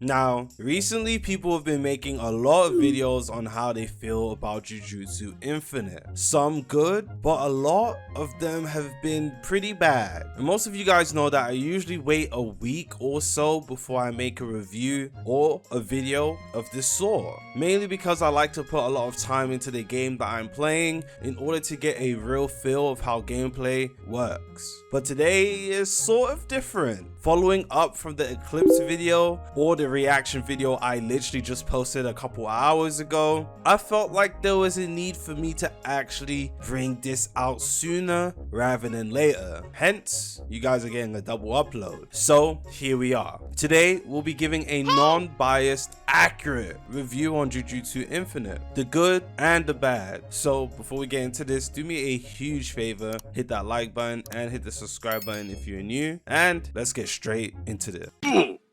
Now, recently people have been making a lot of videos on how they feel about Jujutsu Infinite. Some good, but a lot of them have been pretty bad. And most of you guys know that I usually wait a week or so before I make a review or a video of this sort. Mainly because I like to put a lot of time into the game that I'm playing in order to get a real feel of how gameplay works. But today is sort of different. Following up from the Eclipse video or the reaction video I literally just posted a couple hours ago, I felt like there was a need for me to actually bring this out sooner rather than later. Hence, you guys are getting a double upload. So here we are. Today, we'll be giving a non-biased, accurate review on Jujutsu Infinite, the good and the bad. So before we get into this, do me a huge favor, hit that like button and hit the subscribe button if you're new, and let's get straight into this.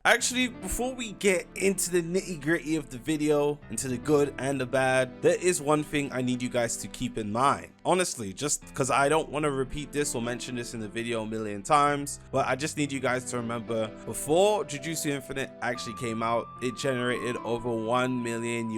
Actually, before we get into the nitty-gritty of the video, into the good and the bad, there is one thing I need you guys to keep in mind. Honestly, just because I don't want to repeat this or mention this in the video a million times, but I just need you guys to remember, before Jujutsu Infinite actually came out, it generated over $1 million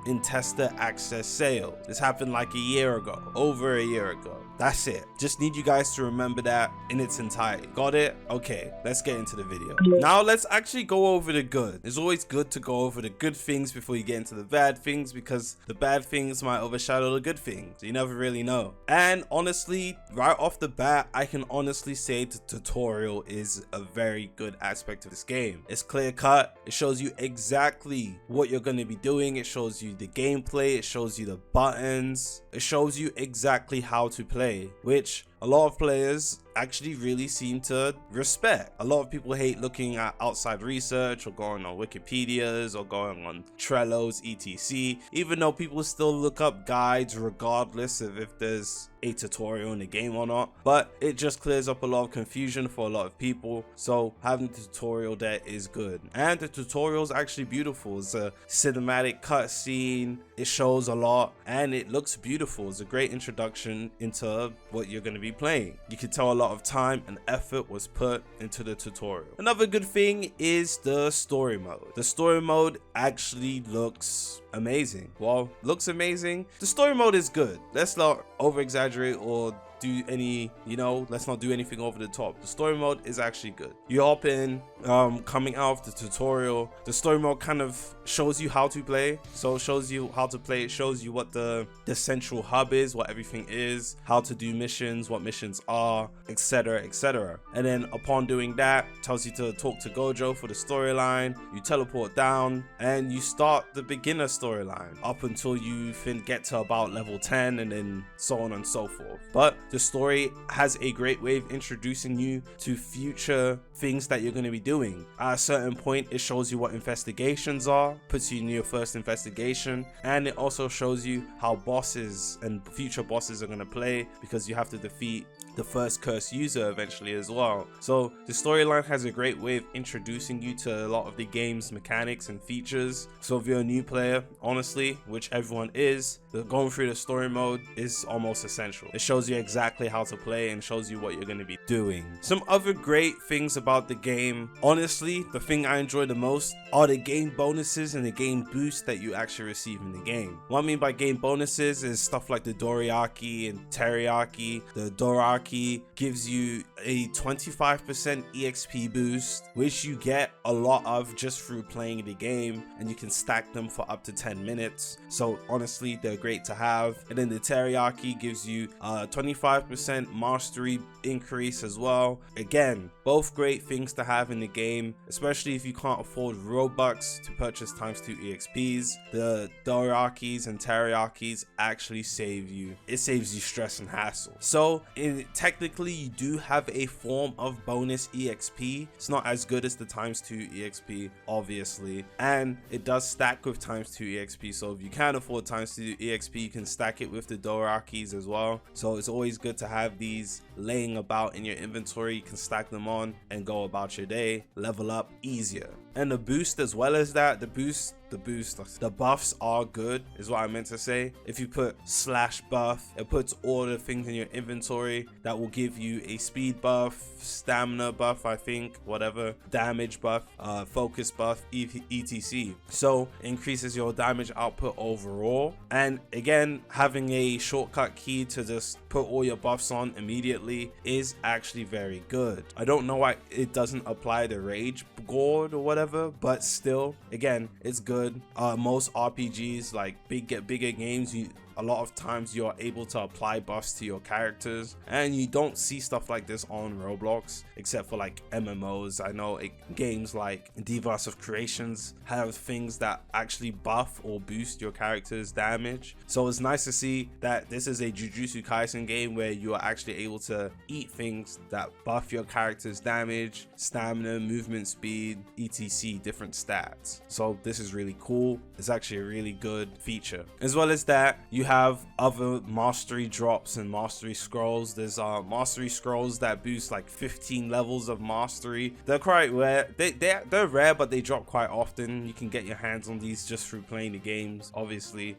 in tester access sales. This happened like a year ago, over a year ago. That's it. Just need you guys to remember that in its entirety. Got it? Okay, let's get into the video. Now let's actually go over the good. It's always good to go over the good things before you get into the bad things, because the bad things might overshadow the good things. You never really know. And honestly, right off the bat, I can honestly say the tutorial is a very good aspect of this game. It's clear cut. It shows you exactly what you're going to be doing. It shows you the gameplay. It shows you the buttons. It shows you exactly how to play, which a lot of players actually really seem to respect. A lot of people hate looking at outside research or going on Wikipedias or going on Trello's etc, even though people still look up guides regardless of if there's a tutorial in the game or not. But it just clears up a lot of confusion for a lot of people, so having the tutorial there is good. And the tutorial is actually beautiful. It's a cinematic cutscene, it shows a lot and it looks beautiful. It's a great introduction into what you're going to be playing. You can tell a lot of time and effort was put into the tutorial. Another good thing is the story mode. The story mode actually looks amazing. Well, looks amazing. The story mode is good. Let's not over exaggerate or do any, let's not do anything over the top. The story mode is actually good. You hop in, coming out of the tutorial, the story mode kind of shows you how to play. So it shows you how to play. It shows you what the central hub is, what everything is, how to do missions, what missions are, etc, etc. And then upon doing that, tells you to talk to Gojo for the storyline. You teleport down and you start the beginner storyline up until you get to about level 10, and then so on and so forth. But the story has a great way of introducing you to future things that you're going to be doing. At a certain point, it shows you what investigations are, puts you in your first investigation, and it also shows you how bosses and future bosses are going to play, because you have to defeat the first cursed user eventually as well. So the storyline has a great way of introducing you to a lot of the game's mechanics and features. So if you're a new player, honestly, which everyone is, going through the story mode is almost essential. It shows you exactly how to play and shows you what you're going to be doing. Some other great things about the game, honestly, the thing I enjoy the most are the game bonuses and the game boosts that you actually receive in the game. What I mean by game bonuses is stuff like the Dorayaki and Teriyaki. The Dorayaki gives you a 25% EXP boost, which you get a lot of just through playing the game, and you can stack them for up to 10 minutes. So honestly, they're great to have. And then the Teriyaki gives you a 25% mastery increase as well. Again, both great things to have in the game, especially if you can't afford Robux to purchase ×2 EXPs. The Dorayakis and Teriyakis actually save you. It saves you stress and hassle. So technically you do have a form of bonus EXP. It's not as good as the ×2 EXP, obviously, and it does stack with ×2 EXP. So if you can't afford ×2 EXP, you can stack it with the Dorayakis as well. So it's always good to have these laying about in your inventory. You can stack them on and go about your day, level up easier. And the boost, as well as that, the the boost. The buffs are good is what I meant to say. If you put /buff, it puts all the things in your inventory that will give you a speed buff, stamina buff, I think, whatever, damage buff, focus buff, etc. So increases your damage output overall. And again, having a shortcut key to just put all your buffs on immediately is actually very good. I don't know why it doesn't apply to rage gourd or whatever, but still, again, it's good. Most RPGs, like bigger games, a lot of times you're able to apply buffs to your characters, and you don't see stuff like this on Roblox except for like MMOs. I know games like Divas of Creations have things that actually buff or boost your character's damage, so it's nice to see that this is a Jujutsu Kaisen game where you are actually able to eat things that buff your character's damage, stamina, movement speed, etc, different stats. So this is really cool. It's actually a really good feature. As well as that, you have other mastery drops and mastery scrolls. There's mastery scrolls that boost like 15 levels of mastery. They're quite rare. They're rare, but they drop quite often. You can get your hands on these just through playing the games. Obviously,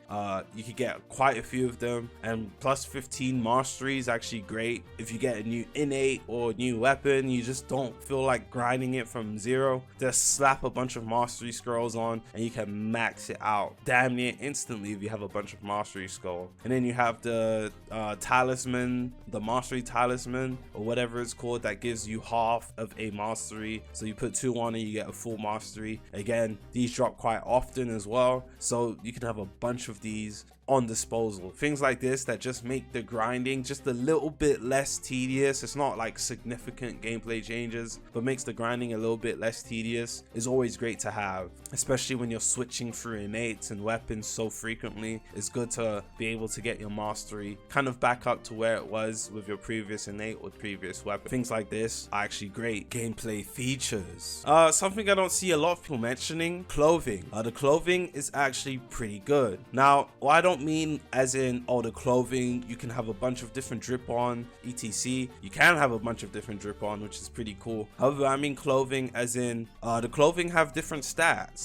you could get quite a few of them, and plus 15 mastery is actually great. If you get a new innate or new weapon, you just don't feel like grinding it from zero, just slap a bunch of mastery scrolls on and you can max it out damn near instantly if you have a bunch of mastery scrolls. And then you have the talisman, the mastery talisman or whatever it's called, that gives you half of a mastery. So you put 2 on and you get a full mastery. Again, these drop quite often as well, so you can have a bunch of these on disposal. Things like this that just make the grinding just a little bit less tedious. It's not like significant gameplay changes, but makes the grinding a little bit less tedious is always great to have, especially when you're switching through innates and weapons so frequently. It's good to be able to get your mastery kind of back up to where it was with your previous innate or previous weapon. Things like this are actually great gameplay features. Something I don't see a lot of people mentioning, clothing. The clothing is actually pretty good. Now, I don't mean as in, oh, the clothing, you can have a bunch of different drip on, etc. You can have a bunch of different drip on, which is pretty cool. However, I mean clothing as in, the clothing have different stats.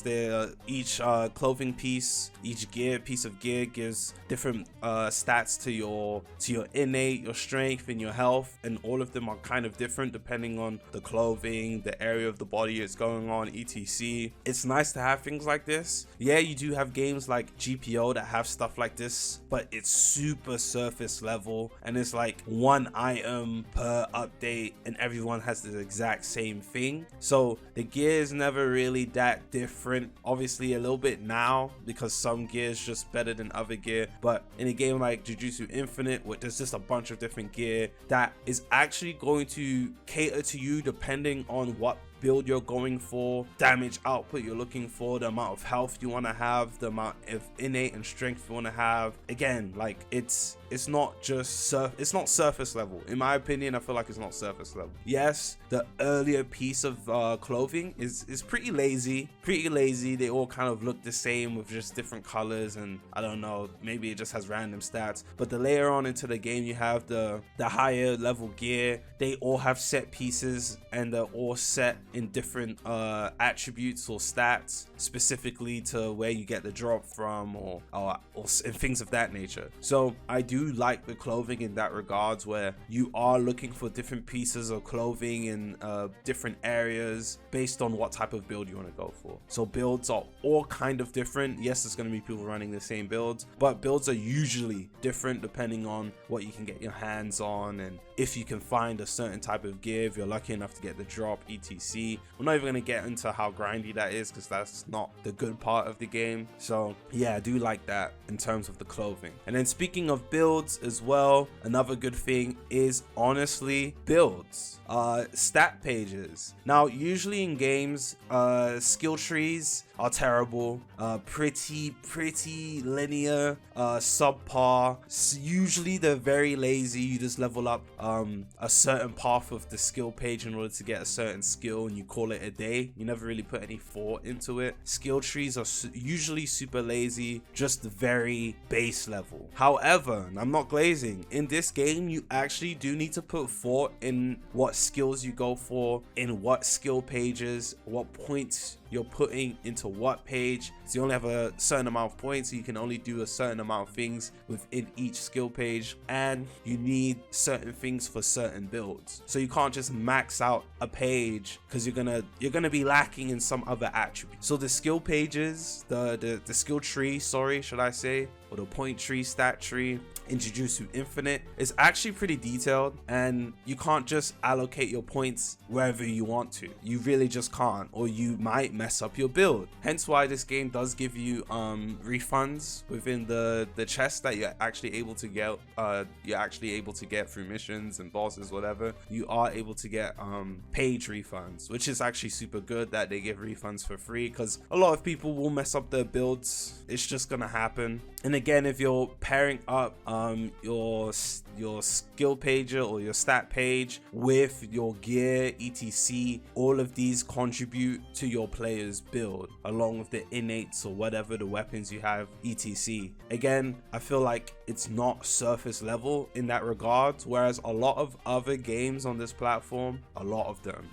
Each clothing piece, each piece of gear gives different stats to your innate, your strength, and your health, and all of them are kind of different depending on the clothing, the area of the body it's going on, etc. It's nice to have things like this. Yeah, you do have games like GPO that have stuff like this, but it's super surface level, and it's like one item per update and everyone has the exact same thing. So the gear is never really that different. Obviously a little bit now because some gear is just better than other gear, but in a game like Jujutsu Infinite, where there's just a bunch of different gear that is actually going to cater to you depending on what build you're going for, damage output you're looking for, the amount of health you want to have, the amount of innate and strength you want to have. Again, like it's not just it's not surface level. In my opinion, I feel like it's not surface level. Yes, the earlier piece of clothing is pretty lazy. They all kind of look the same with just different colors, and I don't know, maybe it just has random stats. But the later on into the game, you have the higher level gear. They all have set pieces and they're all set in different attributes or stats specifically to where you get the drop from or and things of that nature. So I do like the clothing in that regards, where you are looking for different pieces of clothing in different areas based on what type of build you want to go for. So builds are all kind of different. Yes, there's going to be people running the same builds, but builds are usually different depending on what you can get your hands on and if you can find a certain type of gear, if you're lucky enough to get the drop, etc. We're not even going to get into how grindy that is because that's not the good part of the game. So yeah, I do like that in terms of the clothing. And then speaking of builds as well, another good thing is honestly builds, stat pages. Now usually in games, skill trees are terrible, pretty linear, subpar. Usually they're very lazy. You just level up a certain path of the skill page in order to get a certain skill and you call it a day. You never really put any thought into it. Skill trees are usually super lazy, just very base level. However, and I'm not glazing, in this game you actually do need to put thought in what skills you go for, in what skill pages, what points you're putting into what page. So you only have a certain amount of points, so you can only do a certain amount of things within each skill page, and you need certain things for certain builds. So you can't just max out a page because you're gonna be lacking in some other attributes. So the skill pages, the skill tree, sorry, should I say, or the point tree, stat tree in Jujutsu Infinite is actually pretty detailed, and you can't just allocate your points wherever you want to. You really just can't, or you might mess up your build. Hence why this game does give you refunds within the chest that you're actually able to get through missions and bosses, whatever. You are able to get page refunds, which is actually super good that they give refunds for free, because a lot of people will mess up their builds. It's just gonna happen. And again, if you're pairing up your skill page or your stat page with your gear, etc, all of these contribute to your player's build, along with the innates or whatever the weapons you have, etc. Again, I feel like it's not surface level in that regard, whereas a lot of other games on this platform,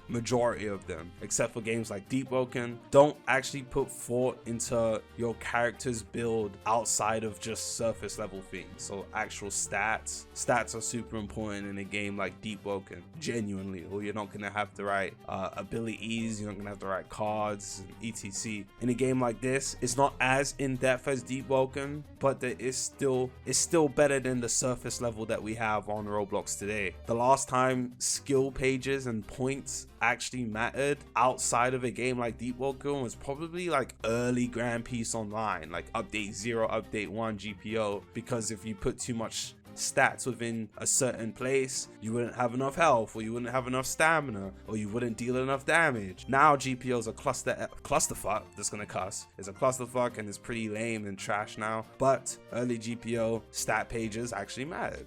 majority of them, except for games like Deep Woken, don't actually put thought into your character's build outside of just surface level things. So actual stats are super important in a game like Deep Woken, genuinely, or you're not gonna have the right abilities, you're not gonna have the right cards, etc. In a game like this, it's not as in-depth as Deep Woken, but it's still better than the surface level that we have on Roblox today. The last time skill pages and points actually mattered outside of a game like Deep Woken was probably like early Grand Peace Online, like update 0, update 1 GPO, because if you put too much stats within a certain place, you wouldn't have enough health, or you wouldn't have enough stamina, or you wouldn't deal enough damage. Now GPO's a clusterfuck, that's gonna cuss. It's a clusterfuck and it's pretty lame and trash now, but early GPO stat pages actually mattered.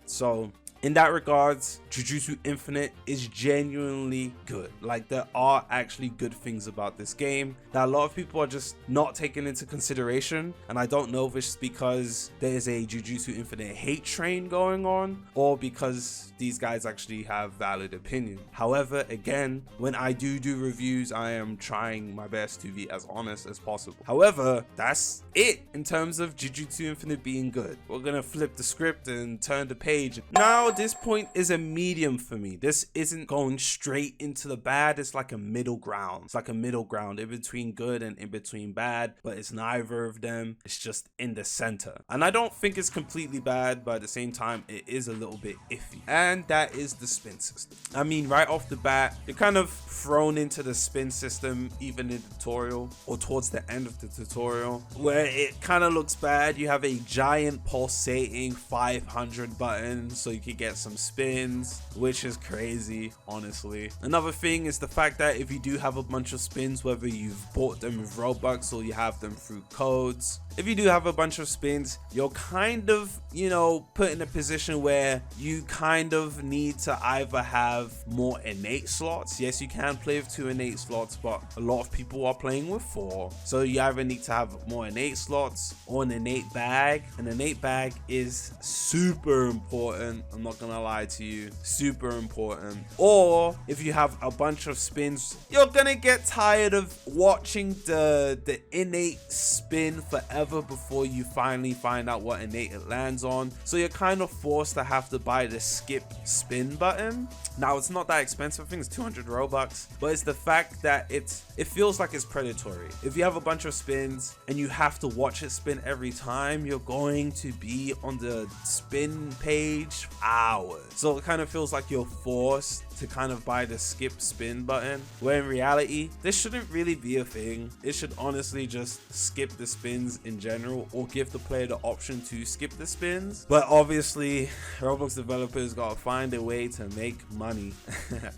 So in that regards, Jujutsu Infinite is genuinely good. Like, there are actually good things about this game that a lot of people are just not taking into consideration. And I don't know if it's because there's a Jujutsu Infinite hate train going on, or because these guys actually have valid opinion. However, again, when I do reviews, I am trying my best to be as honest as possible. However, that's it in terms of Jujutsu Infinite being good. We're gonna flip the script and turn the page. Now, this point is a medium for me. This isn't going straight into the bad. It's like a middle ground. It's like a middle ground in between good and in between bad, but it's neither of them. It's just in the center. And I don't think it's completely bad, but at the same time, it is a little bit iffy. And that is the spin system. I mean, right off the bat, you're kind of thrown into the spin system, even in the tutorial or towards the end of the tutorial, where it kind of looks bad. You have a giant pulsating 500 button so you can get some spins, which is crazy, honestly. Another thing is the fact that if you do have a bunch of spins, whether you've bought them with Robux or you have them through codes, if you do have a bunch of spins, you're kind of, you know, put in a position where you kind of need to either have more innate slots. Yes, you can play with 2 innate slots, but a lot of people are playing with 4. So you either need to have more innate slots or an innate bag. An innate bag is super important. I'm not gonna lie to you, super important. Or if you have a bunch of spins, you're gonna get tired of watching the innate spin forever before you finally find out what innate it lands on. So you're kind of forced to have to buy the skip spin button. Now, it's not that expensive. I think it's 200 Robux, but it's the fact that it feels like it's predatory. If you have a bunch of spins and you have to watch it spin every time, you're going to be on the spin page for hours. So it kind of feels like you're forced to kind of buy the skip spin button, where in reality, this shouldn't really be a thing. It should honestly just skip the spins in general, or give the player the option to skip the spins. But obviously, Roblox developers gotta find a way to make money.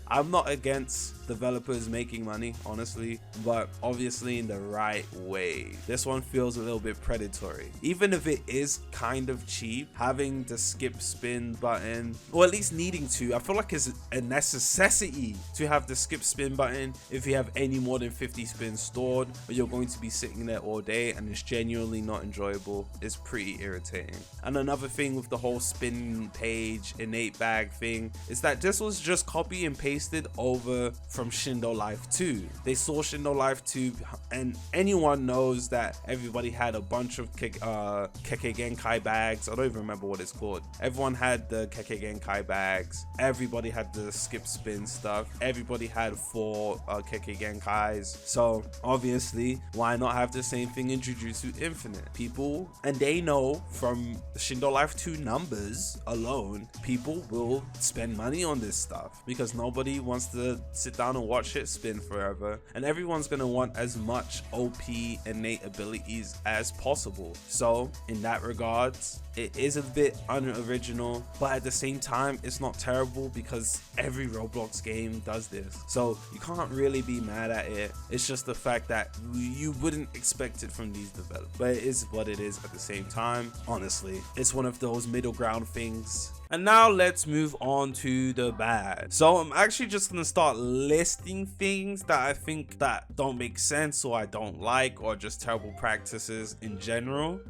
I'm not against developers making money, honestly, but obviously in the right way. This one feels a little bit predatory. Even if it is kind of cheap, having the skip spin button, or at least needing to, I feel like is a necessary necessity to have the skip spin button if you have any more than 50 spins stored, or you're going to be sitting there all day and it's genuinely not enjoyable. It's pretty irritating. And another thing with the whole spin page innate bag thing is that this was just copy and pasted over from Shindo Life 2. They saw Shindo Life 2, and anyone knows that everybody had a bunch of Kekkei Genkai bags. I don't even remember what it's called. Everyone had the Kekkei Genkai bags. Everybody had the skip spin stuff. Everybody had 4 Kekkei Genkais. So obviously, why not have the same thing in Jujutsu Infinite? People, and they know from the Shindo Life 2 numbers alone, people will spend money on this stuff because nobody wants to sit down and watch it spin forever, and everyone's gonna want as much OP innate abilities as possible. So in that regards, it is a bit unoriginal, but at the same time, it's not terrible because every Roblox game does this. So you can't really be mad at it. It's just the fact that you wouldn't expect it from these developers, but it is what it is at the same time. Honestly, it's one of those middle ground things. And now let's move on to the bad. So I'm actually just gonna start listing things that I think that don't make sense or I don't like, or just terrible practices in general.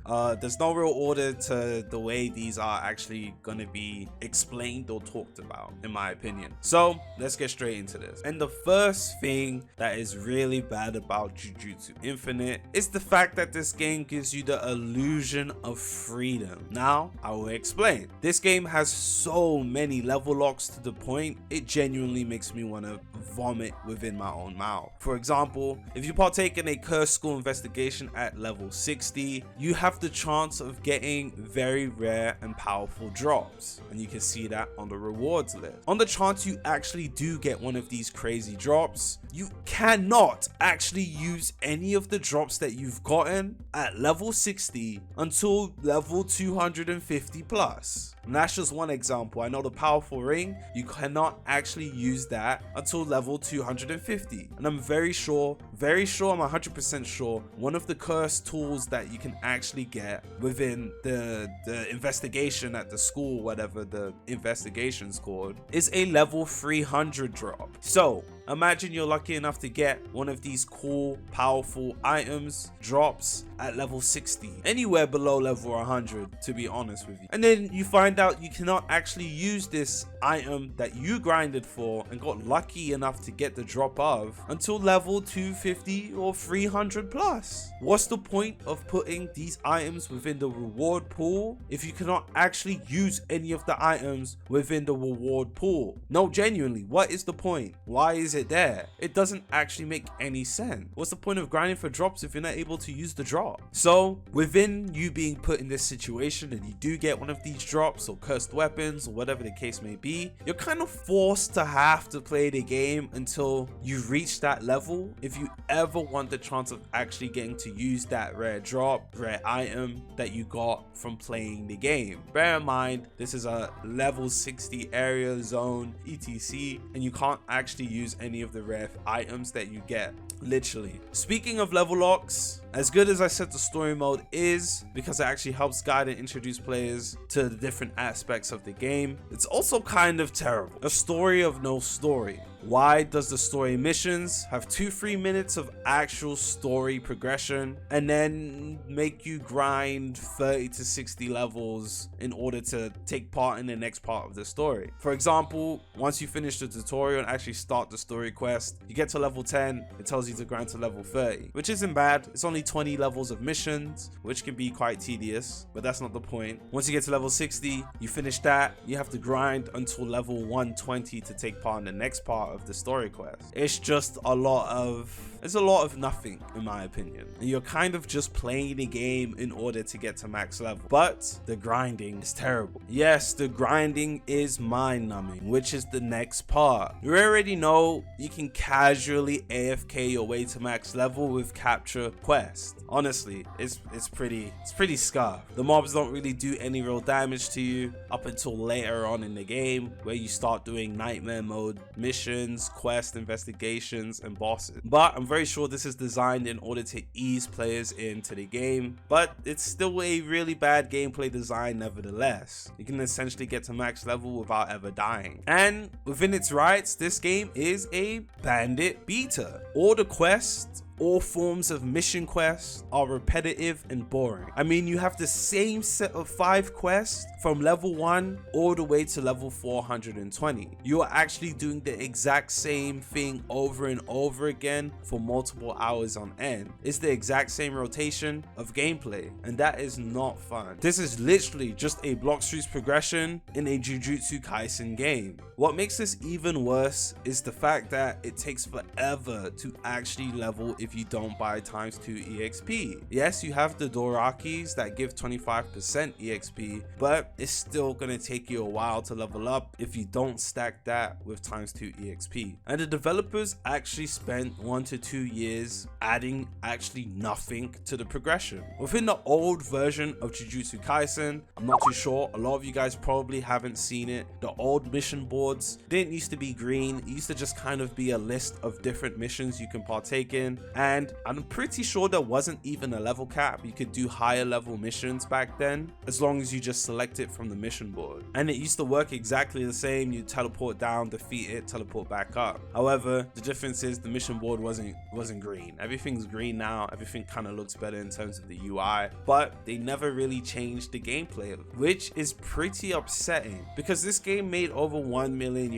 There's no real order to the way these are actually gonna be explained or talked about, in my opinion. So let's get straight into this. And the first thing that is really bad about Jujutsu Infinite is the fact that this game gives you the illusion of freedom. Now I will explain. This game has so many level locks to the point it genuinely makes me want to vomit within my own mouth. For example, if you partake in a cursed school investigation at level 60, you have the chance of getting very rare and powerful drops, and you can see that on the rewards list. On the chance you actually do get one of these crazy drops, you cannot actually use any of the drops that you've gotten at level 60 until level 250 plus. And that's just one example. I know the powerful ring, you cannot actually use that until level 250. And I'm very sure, I'm 100% sure, one of the cursed tools that you can actually get within the investigation at the school, whatever the investigation's called, is a level 300 drop. So imagine you're lucky enough to get one of these cool, powerful items, drops at level 60, anywhere below level 100, to be honest with you. And then you find out you cannot actually use this item that you grinded for and got lucky enough to get the drop of until level 250 or 300 plus. What's the point of putting these items within the reward pool if you cannot actually use any of the items within the reward pool? No, genuinely, what is the point? Why is it there? It doesn't actually make any sense. What's the point of grinding for drops if you're not able to use the drop? So within you being put in this situation and you do get one of these drops or cursed weapons or whatever the case may be, you're kind of forced to have to play the game until you reach that level if you ever want the chance of actually getting to use that rare drop, rare item that you got from playing the game. Bear in mind, this is a level 60 area zone etc, and you can't actually use any of the rare items that you get, literally. Speaking of level locks, as good as I said the story mode is, because it actually helps guide and introduce players to the different aspects of the game, it's also kind of terrible. A story of no story. Why does the story missions have 2-3 minutes of actual story progression and then make you grind 30 to 60 levels in order to take part in the next part of the story? For example, once you finish the tutorial and actually start the story quest, you get to level 10, it tells you to grind to level 30, which isn't bad. It's only 20 levels of missions, which can be quite tedious, but that's not the point. Once you get to level 60, you finish that, you have to grind until level 120 to take part in the next part of the story quest. It's just a lot of nothing, in my opinion, and you're kind of just playing the game in order to get to max level. But the grinding is terrible. Yes, the grinding is mind-numbing, which is the next part. You already know you can casually AFK your way to max level with capture quest. Honestly, it's pretty scuffed. The mobs don't really do any real damage to you up until later on in the game, where you start doing nightmare mode missions, quest investigations, and bosses. But I'm very very sure this is designed in order to ease players into the game, but it's still a really bad gameplay design nevertheless. You can essentially get to max level without ever dying. And within its rights, this game is a bandit beta. All the quests, all forms of mission quests are repetitive and boring. I mean, you have the same set of 5 quests from level 1 all the way to level 420. You are actually doing the exact same thing over and over again for multiple hours on end. It's the exact same rotation of gameplay, and that is not fun. This is literally just a block streets progression in a Jujutsu Kaisen game. What makes this even worse is the fact that it takes forever to actually level if you don't buy ×2 EXP. Yes, you have the Dorakis that give 25% EXP, but it's still gonna take you a while to level up if you don't stack that with ×2 EXP. And the developers actually spent 1 to 2 years adding actually nothing to the progression. Within the old version of Jujutsu Kaisen, I'm not too sure, a lot of you guys probably haven't seen it, the old mission boards didn't used to be green. It used to just kind of be a list of different missions you can partake in, and I'm pretty sure there wasn't even a level cap. You could do higher level missions back then as long as you just select it from the mission board, and it used to work exactly the same. You teleport down, defeat it, teleport back up. However, the difference is the mission board wasn't green. Everything's green now. Everything kind of looks better in terms of the UI, but they never really changed the gameplay, which is pretty upsetting because this game made over $1 million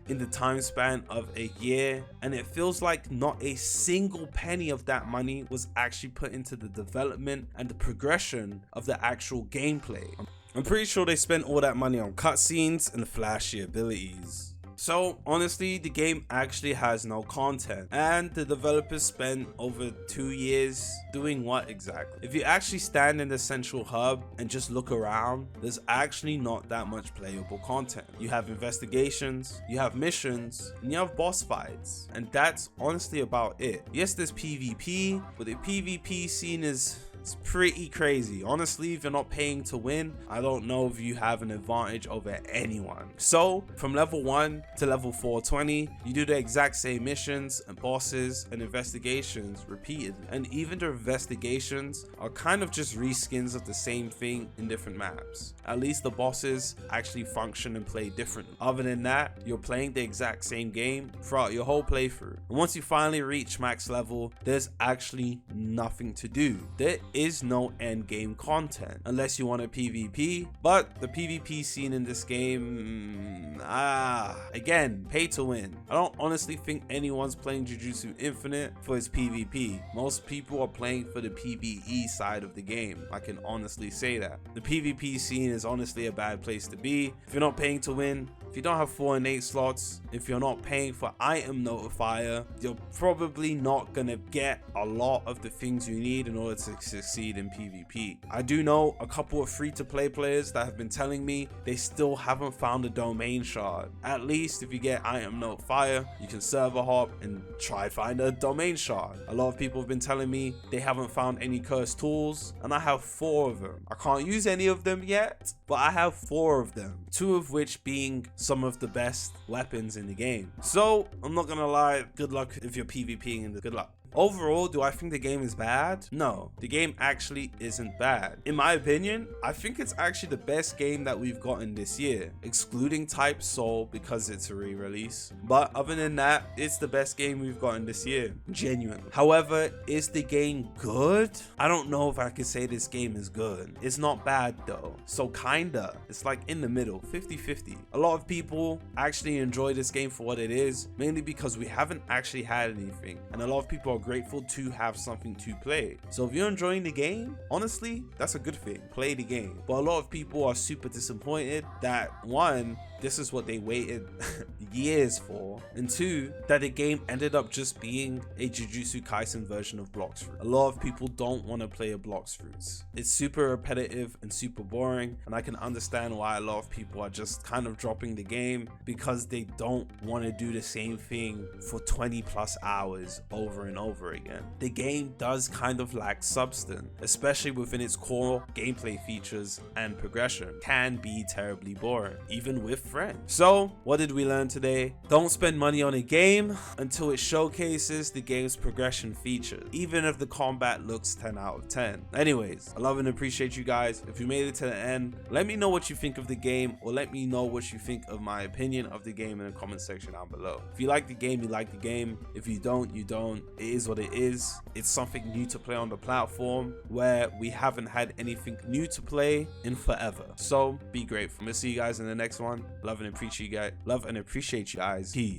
in the time span of a year, and it feels like not a single penny of that money was actually put into the development and the progression of the actual gameplay. I'm pretty sure they spent all that money on cutscenes and flashy abilities. So honestly, the game actually has no content, and the developers spent over 2 years doing what exactly? If you actually stand in the central hub and just look around, there's actually not that much playable content. You have investigations, you have missions, and you have boss fights, and that's honestly about it. Yes, there's PvP, but the PvP scene is pretty crazy. Honestly, if you're not paying to win, I don't know if you have an advantage over anyone. So from level 1 to level 420, you do the exact same missions and bosses and investigations repeatedly, and even the investigations are kind of just reskins of the same thing in different maps. At least the bosses actually function and play differently. Other than that, you're playing the exact same game throughout your whole playthrough, and once you finally reach max level, there's actually nothing to do. There is no end game content unless you want a PvP, but the PvP scene in this game, again, pay to win. I don't honestly think anyone's playing Jujutsu Infinite for its PvP. Most people are playing for the PvE side of the game. I can honestly say that. The PvP scene is honestly a bad place to be. If you're not paying to win, if you don't have 4 and 8 slots, if you're not paying for item notifier, you're probably not gonna get a lot of the things you need in order to succeed in PvP. I do know a couple of free-to-play players that have been telling me they still haven't found a domain shard. At least if you get item notifier, you can server hop and try find a domain shard. A lot of people have been telling me they haven't found any cursed tools, and I have 4 of them. I can't use any of them yet, but I have 4 of them, 2 of which being some of the best weapons in the game. So I'm not gonna lie, good luck if you're PvPing in the good luck. Overall, do I think the game is bad? No, the game actually isn't bad. In my opinion, I think it's actually the best game that we've gotten this year, excluding Type Soul because it's a re-release. But other than that, it's the best game we've gotten this year, genuinely. However, is the game good? I don't know if I could say this game is good. It's not bad though, so kinda. It's like in the middle, 50-50. A lot of people actually enjoy this game for what it is, mainly because we haven't actually had anything, and a lot of people are grateful to have something to play. So if you're enjoying the game, honestly, that's a good thing. Play the game. But a lot of people are super disappointed that 1, this is what they waited years for, and 2, that the game ended up just being a Jujutsu Kaisen version of Blox Fruit. A lot of people don't want to play a Blox Fruits. It's super repetitive and super boring, and I can understand why a lot of people are just kind of dropping the game because they don't want to do the same thing for 20+ hours over and over again. The game does kind of lack substance, especially within its core gameplay features, and progression can be terribly boring. Even with friend. So what did we learn today? Don't spend money on a game until it showcases the game's progression features, even if the combat looks 10 out of 10. Anyways, I love and appreciate you guys. If you made it to the end, let me know what you think of the game, or let me know what you think of my opinion of the game in the comment section down below. If you like the game, you like the game. If you don't, you don't. It is what it is. It's something new to play on the platform where we haven't had anything new to play in forever. So be grateful. I'm gonna see you guys in the next one. Love and appreciate you guys. Peace.